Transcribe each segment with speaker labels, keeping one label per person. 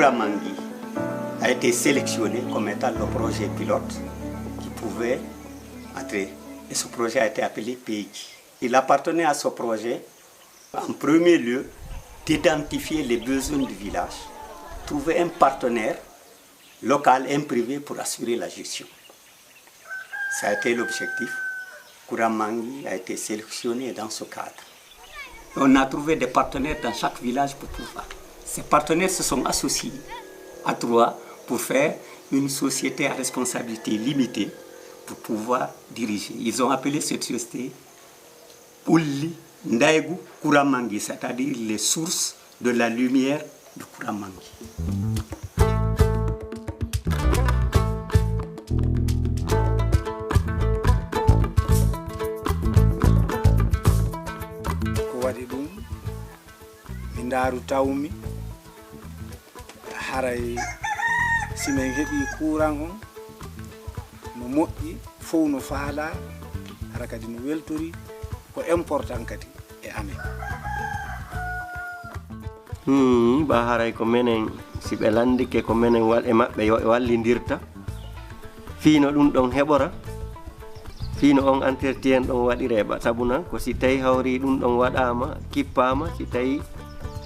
Speaker 1: Kouramangui a été sélectionné comme étant le projet pilote qui pouvait entrer. Et ce projet a été appelé PEJ. Il appartenait à ce projet, en premier lieu, d'identifier les besoins du village, trouver un partenaire local et privé pour assurer la gestion. Ça a été l'objectif. Kouramangui a été sélectionné dans ce cadre. On a trouvé des partenaires dans chaque village pour pouvoir. Ces partenaires se sont associés à trois pour faire une société à responsabilité limitée pour pouvoir diriger. Ils ont appelé cette société Ouli Ndaïgou Kouramangui, c'est-à-dire les sources de la lumière de Kouramangui.
Speaker 2: Daru tawmi haray simen heɓi courant on no moƴƴi fof no faala hara kadi no weltori ko important kadi e amen
Speaker 3: ba haray ko menen si ɓe landike ko menen e maɓɓe yo ɓe wallidirta fiino ɗum ɗon heɓora fiino on entretien ɗon waɗire sabuna ko si tawi hawri ɗum ɗon waɗama kippama si tawi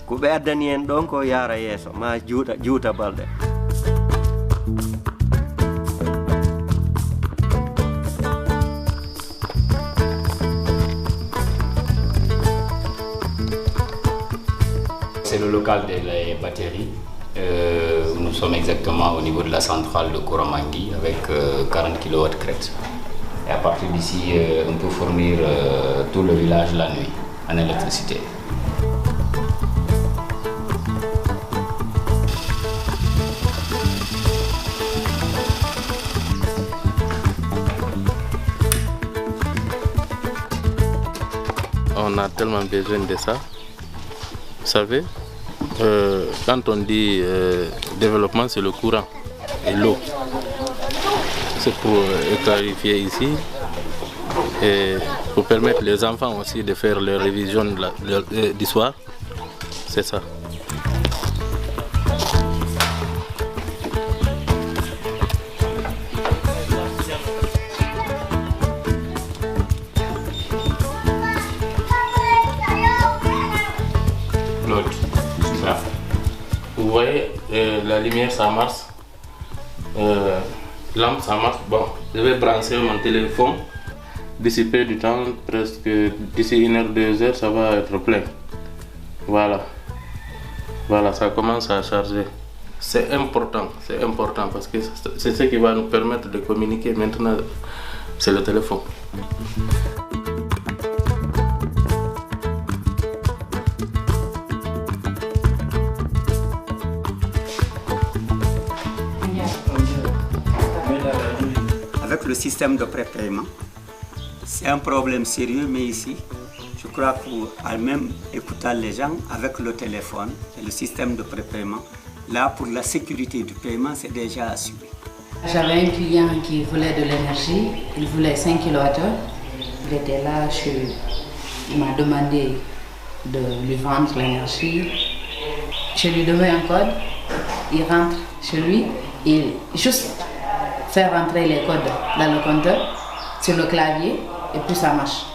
Speaker 3: ko ɓe addani en ɗon ko yaara yeeso ma juuta balɗe.
Speaker 4: C'est le local des batteries. Nous sommes exactement au niveau de la centrale de Kouramangui avec 40 kW crête. Et à partir d'ici, on peut fournir tout le village la nuit en électricité.
Speaker 5: On a tellement besoin de ça. Vous savez, quand on dit développement, c'est le courant et l'eau. C'est pour clarifier ici et pour permettre les enfants aussi de faire leur révision du soir. C'est ça. Vous voyez, la lumière ça marche, lampe ça marche. Bon, je vais brancher mon téléphone, d'ici peu du temps, presque d'ici 1 heure, 2 heures, ça va être plein. Voilà, ça commence à charger. C'est important parce que c'est ce qui va nous permettre de communiquer maintenant, c'est le téléphone.
Speaker 1: Avec le système de prépaiement, c'est un problème sérieux, mais ici, je crois qu'en même écoutant les gens avec le téléphone et le système de prépaiement, là, pour la sécurité du paiement, c'est déjà assuré.
Speaker 6: J'avais un client qui voulait de l'énergie, il voulait 5 kWh. Il était là, il m'a demandé de lui vendre l'énergie. Je lui donnais un code, il rentre chez lui, il juste faire rentrer les codes dans le compteur, sur le clavier, et puis ça marche.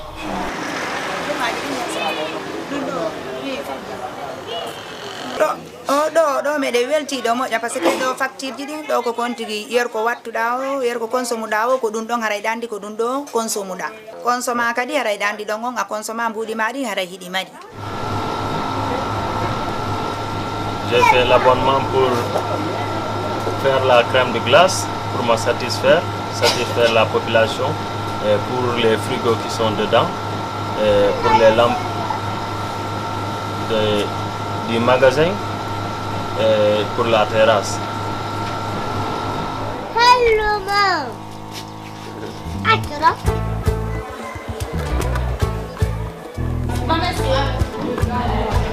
Speaker 7: ɗo meɗe weltiɗo moƴƴa par ce que ɗo facture ji ɗi ɗo ko kontigi yer ko wattuɗa o yer ko consomuɗa o ko ɗum ɗon haray ɗandi ko ɗum ɗo consomuɗa consoma kadi haray ɗandi ɗon on a consoma mbuɗi maɗi haray hiɗi maɗi.
Speaker 8: J'ai fait l'abonnement pour faire la crème de glace pour me satisfaire la population et pour les frigos qui sont dedans. pour les lampes du magasin et pour la terrasse.
Speaker 9: Hello, Mom.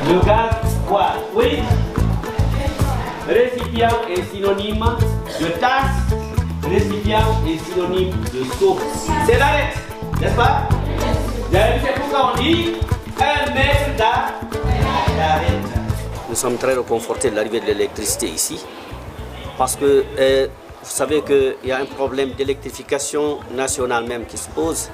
Speaker 10: Le gaz, quoi? Oui. Récipient est synonyme de tasse. Récipient est synonyme de seau. C'est l'arrêt, n'est-ce pas? C'est pourquoi on dit 1 mètre d'arrêt.
Speaker 11: Nous sommes très réconfortés de l'arrivée de l'électricité ici. Parce que vous savez qu'il y a un problème d'électrification nationale même qui se pose.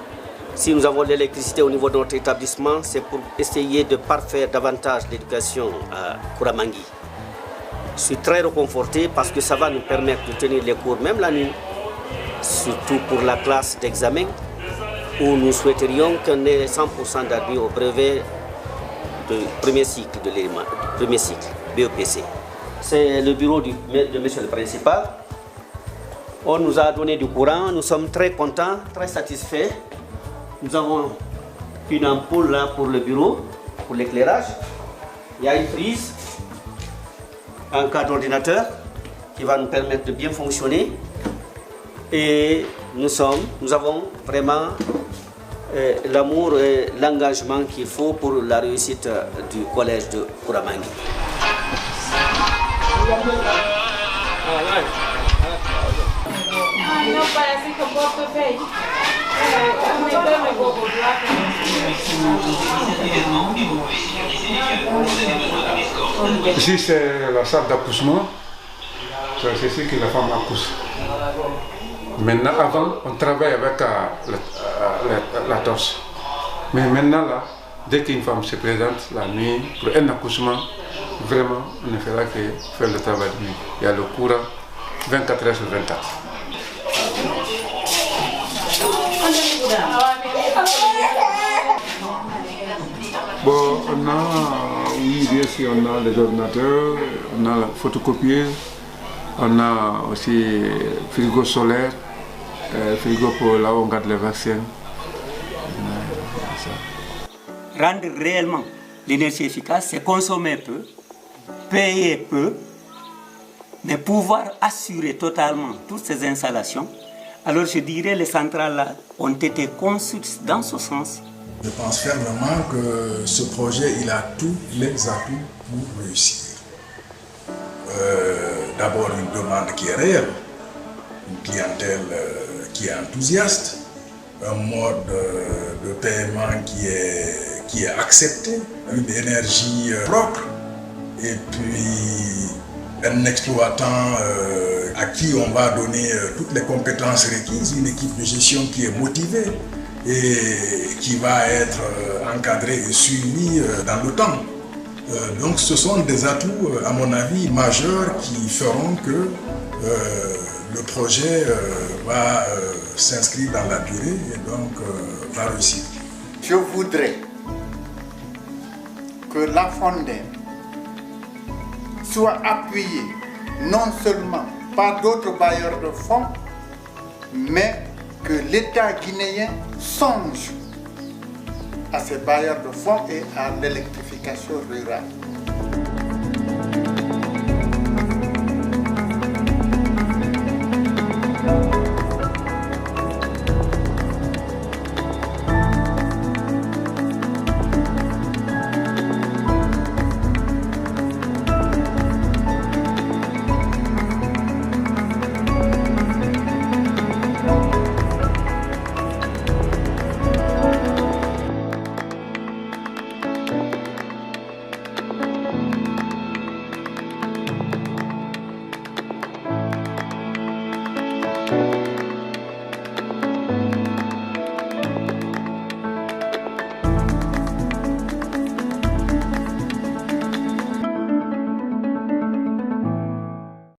Speaker 11: Si nous avons l'électricité au niveau de notre établissement, c'est pour essayer de parfaire davantage l'éducation à Kouramangui. Je suis très réconforté parce que ça va nous permettre de tenir les cours même la nuit, surtout pour la classe d'examen, où nous souhaiterions qu'on ait 100% d'admis au brevet de premier cycle de l'élément, premier cycle, BEPC. C'est le bureau de monsieur le principal. On nous a donné du courant, nous sommes très contents, très satisfaits. Nous avons une ampoule là pour le bureau, pour l'éclairage. Il y a une prise, un cadre d'ordinateur qui va nous permettre de bien fonctionner. Et nous avons vraiment l'amour et l'engagement qu'il faut pour la réussite du collège de Kouramangui.
Speaker 12: Ici c'est la salle d'accouchement, c'est ici que la femme accouche. Maintenant, avant, on travaille avec la torche. Mais maintenant, là, dès qu'une femme se présente la nuit pour un accouchement, vraiment, on ne fera que faire le travail de nuit. Il y a le courant 24 heures sur 24. Bon, on a, oui, bien sûr, on a les ordinateurs, on a la photocopieuse, on a aussi frigo solaire, frigo pour là où on garde les vaccins.
Speaker 1: Rendre réellement l'énergie efficace, c'est consommer peu, payer peu, mais pouvoir assurer totalement toutes ces installations. Alors je dirais que les centrales là ont été conçues dans ce sens.
Speaker 13: Je pense fermement que ce projet il a tous les atouts pour réussir. D'abord une demande qui est réelle, une clientèle qui est enthousiaste, un mode de paiement qui est accepté, une énergie propre et puis un exploitant à qui on va donner toutes les compétences requises, une équipe de gestion qui est motivée et qui va être encadrée et suivie dans le temps. Donc ce sont des atouts, à mon avis, majeurs qui feront que le projet va s'inscrire dans la durée et donc va réussir.
Speaker 14: Je voudrais que la Fondem soit appuyée non seulement par d'autres bailleurs de fonds, mais que l'État guinéen songe à ces bailleurs de fonds et à l'électrification rurale.